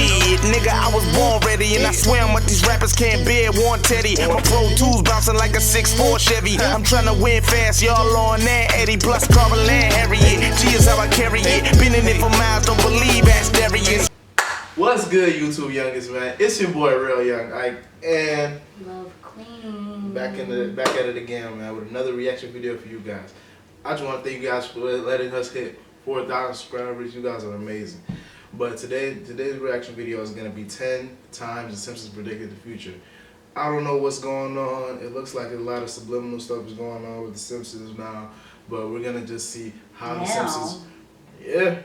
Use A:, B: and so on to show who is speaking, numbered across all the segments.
A: Shit, nigga, I was born ready, and I swear what these rappers can't bear. One Teddy, my Pro Tools bouncing like a 6'4 Chevy. I'm tryna win fast, y'all on that Eddie. Plus Carvel and Harriet. G is how I carry it. Been in it for miles, don't believe ask Darius.
B: What's good, YouTube youngest, man? It's your boy Real Young Ike, and
C: Love Queen.
B: back at it again, man, with another reaction video for you guys. I just want to thank you guys for letting us hit 4,000 subscribers. You guys are amazing. But today's reaction video is gonna be 10 times the Simpsons predicted the future. I don't know what's going on. It looks like a lot of subliminal stuff is going on with the Simpsons now, but we're gonna just see how the Simpsons. Yeah.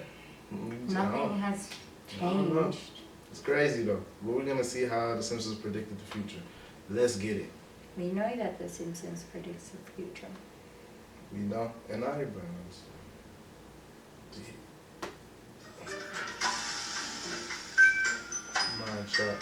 C: Nothing has changed.
B: It's crazy though. But we're gonna see how the Simpsons predicted the future. Let's get it.
C: We know that the Simpsons predicts the future.
B: We know, and not everybody knows. Mind shot.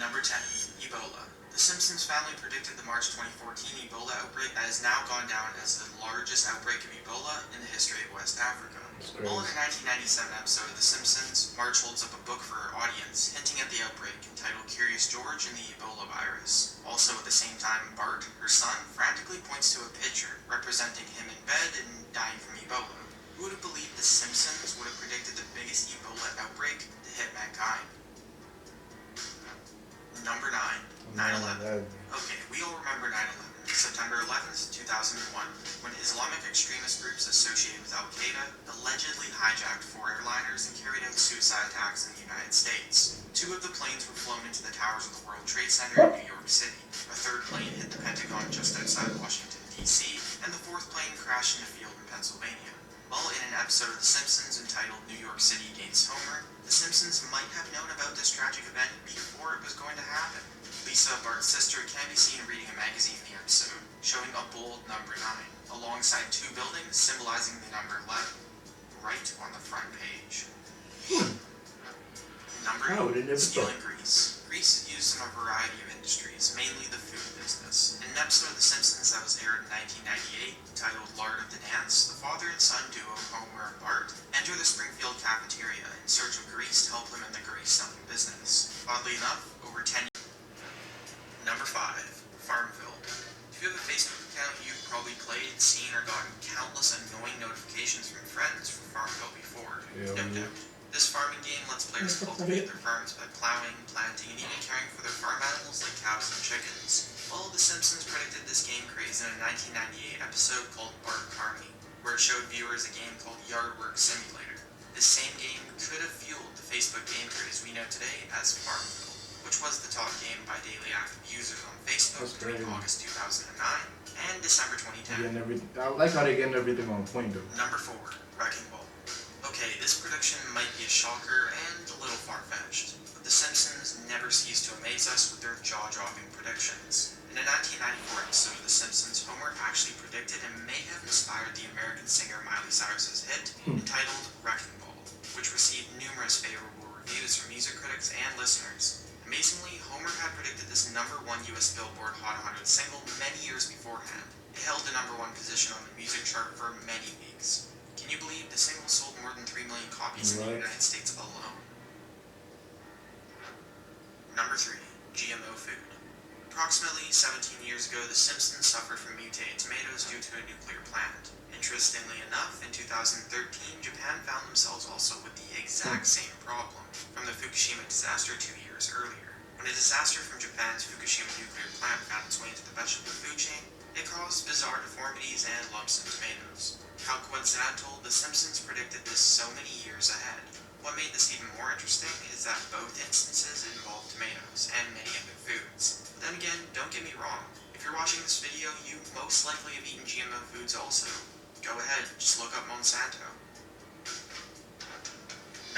D: Number 10, Ebola. The Simpsons family predicted the March 2014 Ebola outbreak that has now gone down as the largest outbreak of Ebola in the history of West Africa. Well, in the 1997 episode of The Simpsons, Marge holds up a book for her audience, hinting at the outbreak entitled Curious George and the Ebola virus. Also at the same time, Bart, her son, frantically points to a picture representing him in bed and dying from Ebola. Who would have believed The Simpsons would have predicted the biggest Ebola outbreak to hit mankind? Number 9, 9/11. Okay, we all remember 9/11. September 11th, 2001, when Islamic extremist groups associated with Al-Qaeda allegedly hijacked 4 airliners and carried out suicide attacks in the United States. 2 of the planes were flown into the towers of the World Trade Center in New York City. A 3rd plane hit the Pentagon just outside Washington, D.C., and the 4th plane crashed in a field in Pennsylvania. Well, in an episode of The Simpsons entitled New York City Gates Homer, the Simpsons might have known about this tragic event before it was going to happen. Lisa, Bart's sister, can be seen reading a magazine in the episode, showing a bold number 9, alongside 2 buildings symbolizing the number 11, right on the front page. Number 8, stealing grease. Grease is used in a variety of industries, mainly the food business. In an episode of The Simpsons that was aired in 1998, titled Lard of the Dance, the father and son duo, Homer and Bart, enter the Springfield cafeteria in search of grease to help them in the grease-selling business. Oddly enough, over 10 years. Number 5, Farmville. If you have a Facebook account, you've probably played, seen, or gotten countless annoying notifications from friends for Farmville before. No doubt. This farming game lets players cultivate their farms by plowing, planting, and even caring for their farm animals like cows and chickens. Well, The Simpsons predicted this game craze in a 1998 episode called Bart Carney, where it showed viewers a game called Yard Work Simulator. This same game could have fueled the Facebook game craze we know today as Farmville, which was the top game by daily active users on Facebook between August 2009 and December 2010.
B: I like how they're getting everything on point though.
D: Number 4, Wrecking Ball. Okay, this prediction might be a shocker and a little far-fetched, but The Simpsons never cease to amaze us with their jaw-dropping predictions. In a 1994 episode of The Simpsons, Homer actually predicted and may have inspired the American singer Miley Cyrus's hit entitled Wrecking Ball, which received numerous favorable reviews from music critics and listeners. Amazingly, Homer had predicted this number 1 US Billboard Hot 100 single many years beforehand. It held the number 1 position on the music chart for many weeks. Can you believe the single sold more than 3 million copies in the United States alone? Number 3, GMO food. Approximately 17 years ago, The Simpsons suffered from mutated tomatoes due to a nuclear plant. Interestingly enough, in 2013, Japan found themselves also with the exact same problem from the Fukushima disaster 2 years earlier. When a disaster from Japan's Fukushima nuclear plant found its way into the vegetable food chain, it caused bizarre deformities and lumps in tomatoes. How coincidental, The Simpsons predicted this so many years ahead. What made this even more interesting is that both instances involved tomatoes and many other foods. But then again, don't get me wrong, if you're watching this video, you most likely have eaten GMO foods also. Go ahead, just look up Monsanto.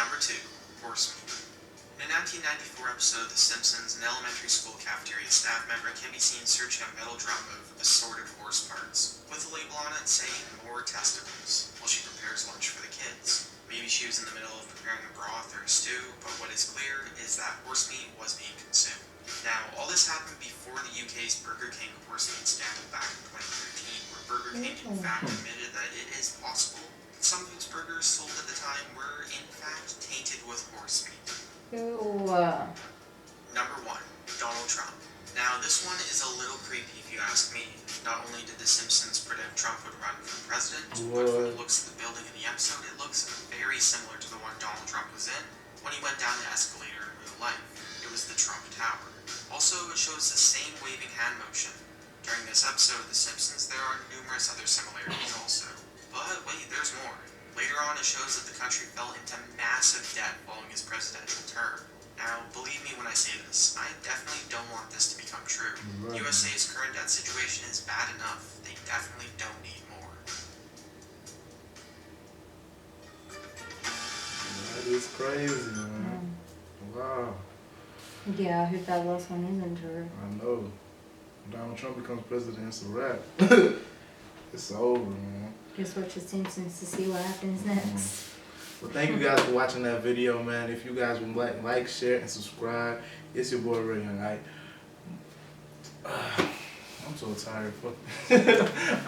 D: Number 2, horse meat. In a 1994 episode of The Simpsons, an elementary school cafeteria staff member can be seen searching a metal drum of assorted horse parts, with a label on it saying more testicles, while she prepares lunch for the kids. Maybe she was in the middle of preparing a broth or a stew, but what is clear is that horse meat was being consumed. Now, all this happened before the UK's Burger King horse meat scandal back in 2013, where Burger King in fact admitted that it is possible that some of its burgers sold at the time were, in fact, tainted with horse meat.
C: Ew.
D: Number 1. Donald Trump. Now, this one is a little creepy if you ask me. Not only did The Simpsons predict Trump would run for president, but from the looks of the building in the episode, it looks very similar to the one Donald Trump was in when he went down the escalator in real life. It was the Trump Tower. Also, it shows the same waving hand motion. During this episode of The Simpsons, there are numerous other similarities also. But wait, there's more. Later on, it shows that the country fell into massive debt following his presidential term. Now, believe me when I say this, I definitely don't want this to become true.
B: Right.
D: USA's current debt situation is bad enough. They definitely don't need more.
B: That is crazy, man. Wow.
C: Yeah, I hope that last one isn't true.
B: I know. Donald Trump becomes president, it's a wrap. It's over, man.
C: Just watch The Simpsons to see what happens next.
B: Well, thank you guys for watching that video, man. If you guys would like, share, and subscribe, it's your boy Ray Young. I'm so tired. Fuck.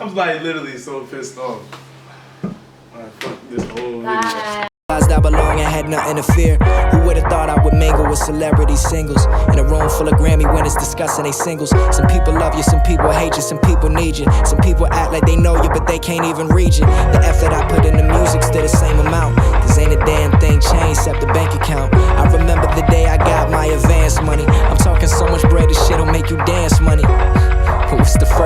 B: I'm like literally so pissed off. Alright, fuck this whole video.
C: Bye.
E: I belong, I had nothing to fear. Who would've thought I would mingle with celebrity singles in a room full of Grammy winners discussing they singles. Some people love you, some people hate you, some people need you. Some people act like they know you, but they can't even read you. The effort I put in the music's still the same amount, cause ain't a damn thing changed except the bank account. I remember the day I got my advance money. I'm talking so much bread, this shit'll make you dance money. Who's the first?